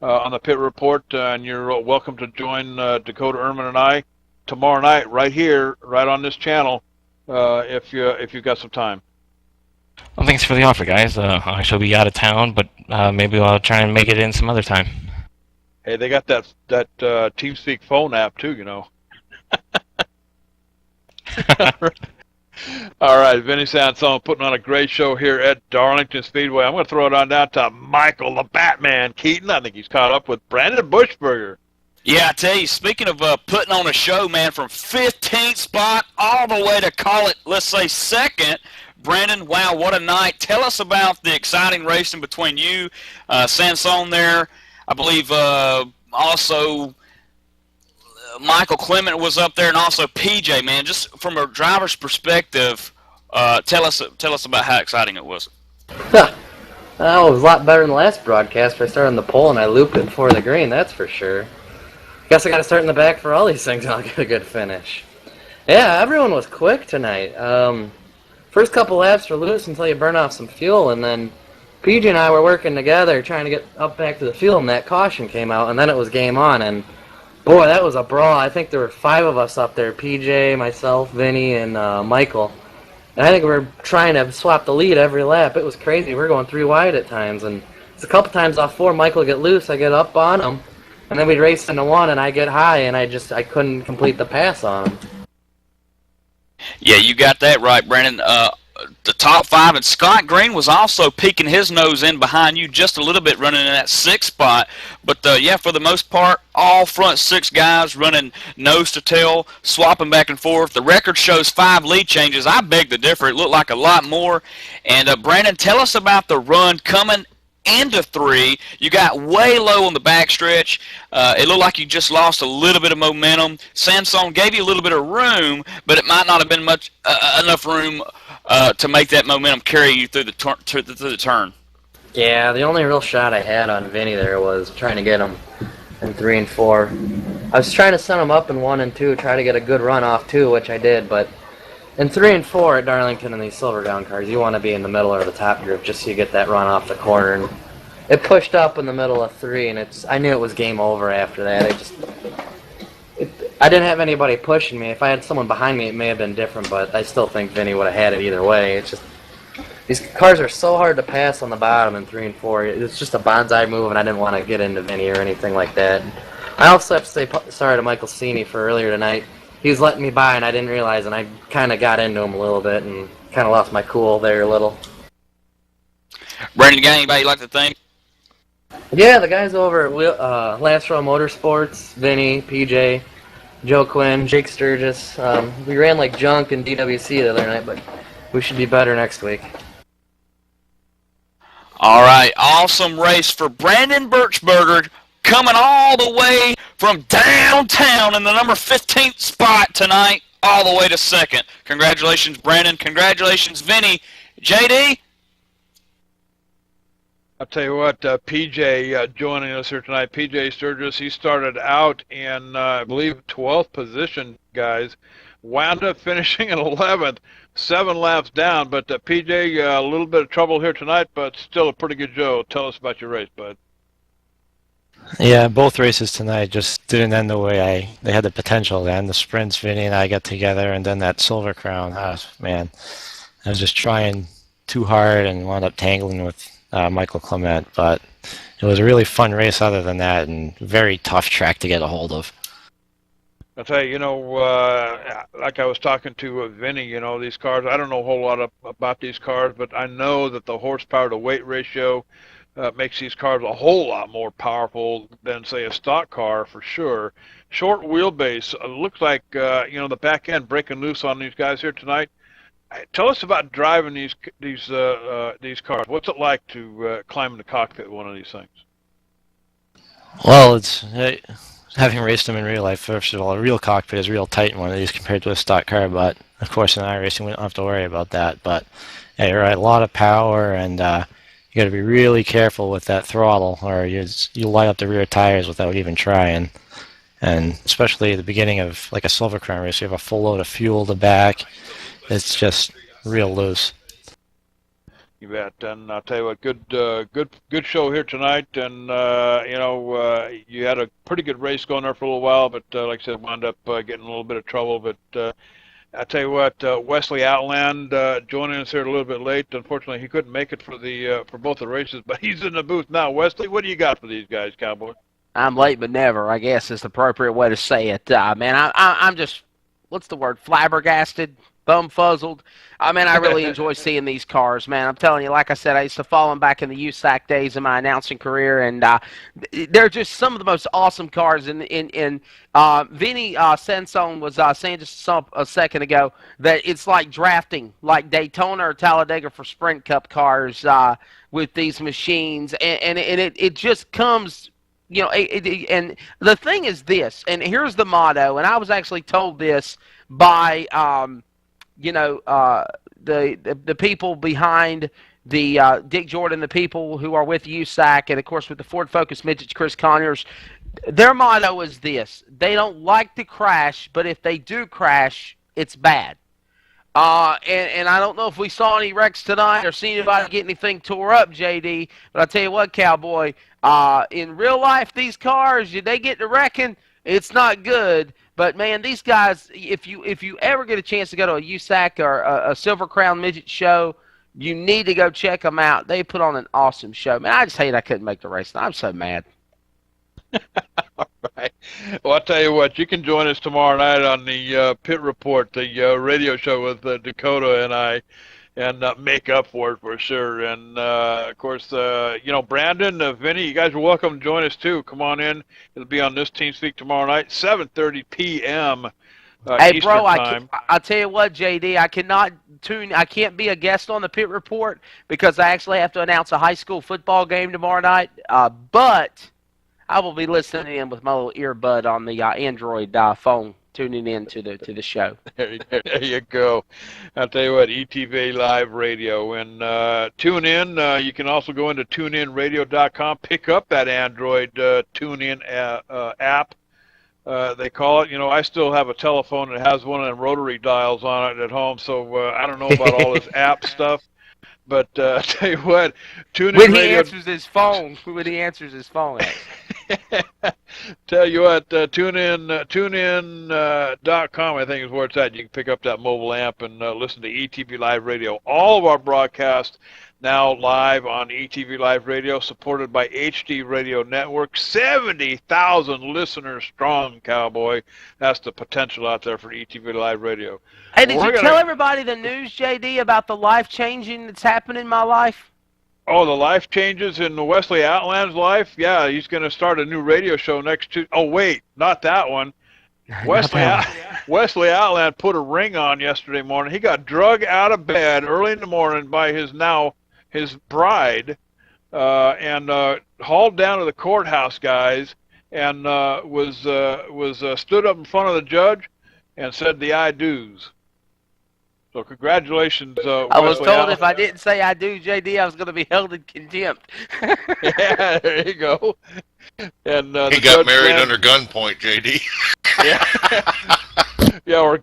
on the Pit Report, and you're welcome to join Dakota Ehrman and I tomorrow night right here, right on this channel. If you've got some time. Well, thanks for the offer, guys. I shall be out of town, but maybe I'll try and make it in some other time. Hey, they got that TeamSpeak phone app too, All right, Vinny Sansone putting on a great show here at Darlington Speedway. I'm going to throw it on down to Michael the Batman Keaton. I think he's caught up with Brandon Bushberger. Yeah, I tell you, speaking of putting on a show, man, from 15th spot all the way to call it, let's say, second, Brandon, wow, what a night. Tell us about the exciting racing between you, Sansone there. I believe also Michael Clement was up there, and also PJ, man. Just from a driver's perspective, tell us about how exciting it was. That was a lot better than the last broadcast. I started on the pole and I looped it before the green, that's for sure. Guess I got to start in the back for all these things and I'll get a good finish. Yeah, everyone was quick tonight. First couple laps were loose until you burn off some fuel, and then PJ and I were working together trying to get up back to the field, and that caution came out, and then it was game on. And boy, that was a brawl. I think there were 5 of us up there: PJ, myself, Vinny, and Michael. And I think we were trying to swap the lead every lap. It was crazy. We were going 3 wide at times, and it's a couple times off 4. Michael get loose, I get up on him. And then we'd race into 1, and I get high, and I couldn't complete the pass on him. Yeah, you got that right, Brandon. The top 5, and Scott Green was also peeking his nose in behind you just a little bit, running in that 6th spot. But, yeah, for the most part, all front 6 guys running nose to tail, swapping back and forth. The record shows 5 lead changes. I beg to differ. It looked like a lot more. And, Brandon, tell us about the run coming into 3. You got way low on the backstretch. It looked like you just lost a little bit of momentum. Sansone gave you a little bit of room, but it might not have been much enough room to make that momentum carry you through the turn. Yeah, the only real shot I had on Vinny there was trying to get him in 3 and 4. I was trying to send him up in 1 and 2, try to get a good run off 2, which I did, but in 3 and 4 at Darlington in these SilverCrown cars, you want to be in the middle or the top group just so you get that run off the corner. And it pushed up in the middle of 3, and I knew it was game over after that. I didn't have anybody pushing me. If I had someone behind me, it may have been different, but I still think Vinny would have had it either way. It's just these cars are so hard to pass on the bottom in 3 and 4. It's just a bonsai move, and I didn't want to get into Vinny or anything like that. I also have to say sorry to Michael Cini for earlier tonight. He was letting me by, and I didn't realize, and I kind of got into him a little bit and kind of lost my cool there a little. Brandon, you got anybody you'd like to thank? Yeah, the guys over at Last Row Motorsports, Vinny, PJ, Joe Quinn, Jake Sturgis. We ran like junk in DWC the other night, but we should be better next week. All right, awesome race for Brandon Birchberger, coming all the way from downtown in the number 15th spot tonight, all the way to second. Congratulations, Brandon. Congratulations, Vinny. JD? I'll tell you what, PJ joining us here tonight. PJ Sturgis, he started out in, I believe, 12th position, guys. Wound up finishing in 11th, 7 laps down. But PJ, a little bit of trouble here tonight, but still a pretty good show. Tell us about your race, bud. Yeah, both races tonight just didn't end the way they had the potential to end. The sprints, Vinny and I got together, and then that SilverCrown. Man, I was just trying too hard and wound up tangling with Michael Clement. But it was a really fun race other than that, and very tough track to get a hold of. I'll tell you, like I was talking to Vinny, these cars, I don't know a whole lot about these cars, but I know that the horsepower to weight ratio makes these cars a whole lot more powerful than, say, a stock car for sure. Short wheelbase, looks like, the back end breaking loose on these guys here tonight. Tell us about driving these cars. What's it like to climb in the cockpit of one of these things? Well, it's having raced them in real life. First of all, a real cockpit is real tight in one of these compared to a stock car. But of course, in iRacing, we don't have to worry about that. But yeah, you're right, a lot of power, and you got to be really careful with that throttle, or you light up the rear tires without even trying. And especially at the beginning of like a SilverCrown race, you have a full load of fuel to back. It's just real loose. You bet. And I'll tell you what, good show here tonight. And you had a pretty good race going there for a little while, but like I said, wound up getting a little bit of trouble. But I'll tell you what, Wesley Outland joining us here a little bit late. Unfortunately, he couldn't make it for both the races, but he's in the booth now. Wesley, what do you got for these guys, Cowboy? I'm late but never, I guess is the appropriate way to say it. Man, I'm just, what's the word, flabbergasted, bum-fuzzled. I mean, I really enjoy seeing these cars, man. I'm telling you, like I said, I used to follow them back in the USAC days of my announcing career, and they're just some of the most awesome cars. And Vinny Sansone was saying just a second ago that it's like drafting, like Daytona or Talladega for Sprint Cup cars with these machines, and it just comes... and the thing is this, and here's the motto, and I was actually told this by, the people behind the Dick Jordan, the people who are with USAC, and of course with the Ford Focus Midgets, Chris Conyers. Their motto is this: they don't like to crash, but if they do crash, it's bad. And I don't know if we saw any wrecks tonight or seen anybody get anything tore up, JD, but I'll tell you what, Cowboy, in real life, these cars, they get to wrecking, it's not good. But, man, these guys, if you ever get a chance to go to a USAC or a SilverCrown Midget show, you need to go check them out. They put on an awesome show. Man, I just hate I couldn't make the race. I'm so mad. All right. Well, I'll tell you what, you can join us tomorrow night on the Pit Report, the radio show with Dakota and I, and make up for it for sure. And, of course, Brandon, Vinny, you guys are welcome to join us, too. Come on in. It'll be on this TeamSpeak tomorrow night, 7:30 p.m. Hey, Eastern bro, time. I'll tell you what, JD, I can't be a guest on the Pit Report because I actually have to announce a high school football game tomorrow night. But I will be listening in with my little earbud on the Android phone, tuning in to the show. There you go. I'll tell you what, ETV Live Radio. And tune in. You can also go into tuneinradio.com, pick up that Android TuneIn app. They call it. I still have a telephone that has one of them rotary dials on it at home, so I don't know about all this app stuff. But I'll tell you what, TuneIn When Radio... he answers his phone. Tell you what, tunein.com, I think is where it's at. You can pick up that mobile app and listen to ETV Live Radio. All of our broadcasts now live on ETV Live Radio, supported by HD Radio Network. 70,000 listeners strong, Cowboy. That's the potential out there for ETV Live Radio. Hey, did you tell everybody the news, JD, about the life-changing that's happened in my life? Oh, the life changes in Wesley Outland's life? Yeah, he's going to start a new radio show next Tuesday. Oh, wait, not that one. Wesley Outland put a ring on yesterday morning. He got drug out of bed early in the morning by his bride, and hauled down to the courthouse, guys, and was stood up in front of the judge and said the I do's. So congratulations, I was Wesley told Outland. if I didn't say I do, JD, I was going to be held in contempt. Yeah, there you go. And He got married under gunpoint, JD. Yeah, yeah, or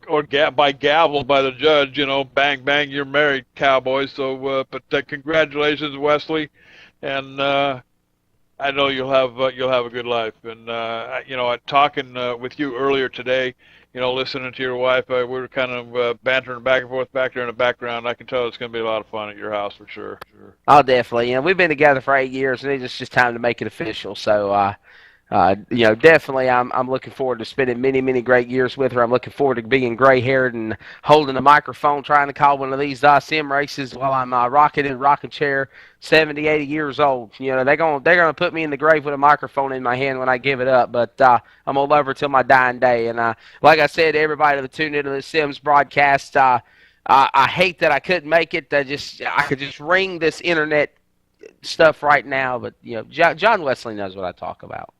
by gavel by the judge. You know, bang bang, you're married, cowboy. So, but congratulations, Wesley, and I know you'll have a good life. And you know, talking with you earlier today, you know, listening to your wife, we were kind of bantering back and forth back there in the background. I can tell it's going to be a lot of fun at your house for sure. Oh, definitely. You know, we've been together for 8 years, and it's just time to make it official. So, you know, definitely, I'm looking forward to spending many, many great years with her. I'm looking forward to being gray-haired and holding a microphone, trying to call one of these sim races while I'm rocking in a rocking chair, 70, 80 years old. You know, they're gonna put me in the grave with a microphone in my hand when I give it up. But I'm gonna love her till my dying day. And like I said to everybody that tuned into the Sims broadcast, I hate that I couldn't make it. I could just ring this internet stuff right now, but you know, John Wesley knows what I talk about.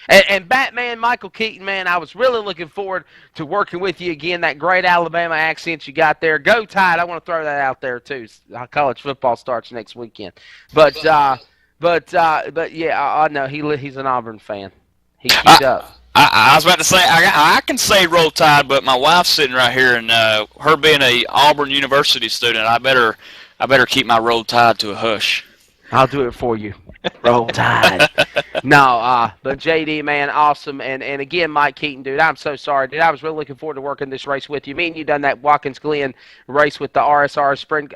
And Batman, Michael Keaton, man, I was really looking forward to working with you again. That great Alabama accent you got there. Go Tide! I want to throw that out there too. College football starts next weekend. But yeah, I know he's an Auburn fan. He queued up. I was about to say I can say Roll Tide, but my wife's sitting right here, and her being a Auburn University student, I better keep my Roll Tide to a hush. I'll do it for you. Roll Tide. No, but JD, man, awesome. And again, Mike Keaton, dude, I'm so sorry, dude. I was really looking forward to working this race with you. Me and you done that Watkins Glen race with the RSR Sprint,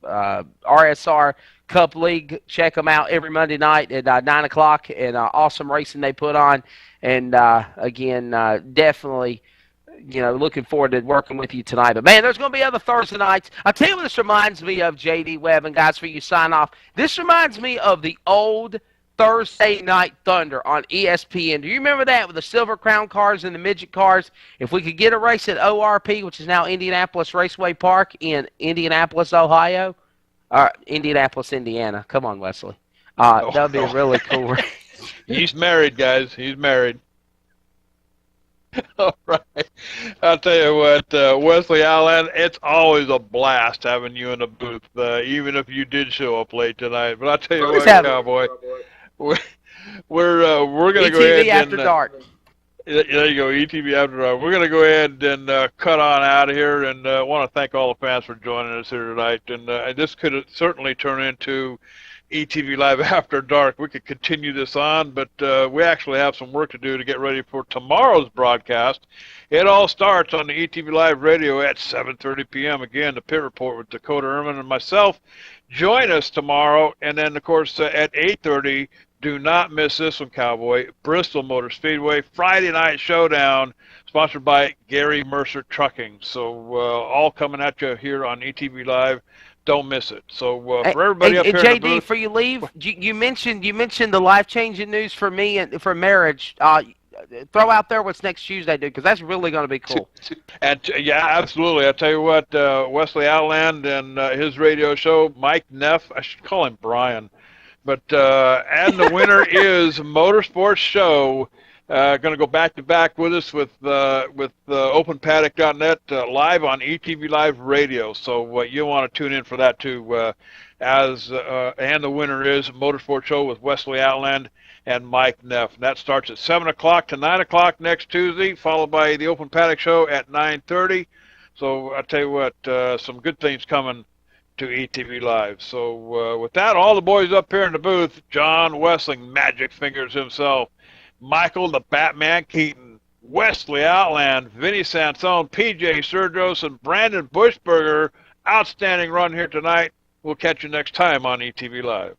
RSR Cup League. Check them out every Monday night at 9 o'clock. And awesome racing they put on. And again, definitely, you know, looking forward to working with you tonight. But, man, there's going to be other Thursday nights. I'll tell you what this reminds me of, J.D. Webb, and guys, for you sign off. This reminds me of the old Thursday Night Thunder on ESPN. Do you remember that with the SilverCrown cars and the midget cars? If we could get a race at ORP, which is now Indianapolis Raceway Park in Indianapolis, Ohio, or Indianapolis, Indiana. Come on, Wesley. That would be a really cool race. He's married, guys. He's married. All right. I'll tell you what, Wesley Allen, it's always a blast having you in the booth, even if you did show up late tonight. But I'll tell you what, Cowboy, we're going to go ahead ETV After Dark. There you go, ETV After Dark. We're going to go ahead and cut on out of here, and I want to thank all the fans for joining us here tonight. And this could certainly turn into ETV Live After Dark. We could continue this on, but we actually have some work to do to get ready for tomorrow's broadcast. It all starts on the ETV Live Radio at 7:30 p.m. Again, the Pit Report with Dakota Erman and myself. Join us tomorrow, and then, of course, at 8:30, do not miss this one, Cowboy. Bristol Motor Speedway, Friday Night Showdown, sponsored by Gary Mercer Trucking. So all coming at you here on ETV Live. Don't miss it. So for everybody up here JD, in the booth, before you leave, you mentioned the life-changing news for me and for marriage. Throw out there what's next Tuesday, dude, because that's really going to be cool. And yeah, absolutely. I tell you what, Wesley Outland and his radio show, Mike Neff. I should call him Brian, but and the winner is Motorsports Show. Going to go back to back with us with OpenPaddock.net live on ETV Live Radio. So you want to tune in for that too. And the winner is Motorsports Show with Wesley Outland and Mike Neff. And that starts at 7 o'clock to 9 o'clock next Tuesday, followed by the Open Paddock Show at 9:30. So I tell you what, some good things coming to ETV Live. So with that, all the boys up here in the booth, John Wessling, Magic Fingers himself, Michael the Batman Keaton, Wesley Outland, Vinny Sansone, PJ Sturgis, and Brandon Bushberger. Outstanding run here tonight. We'll catch you next time on ETV Live.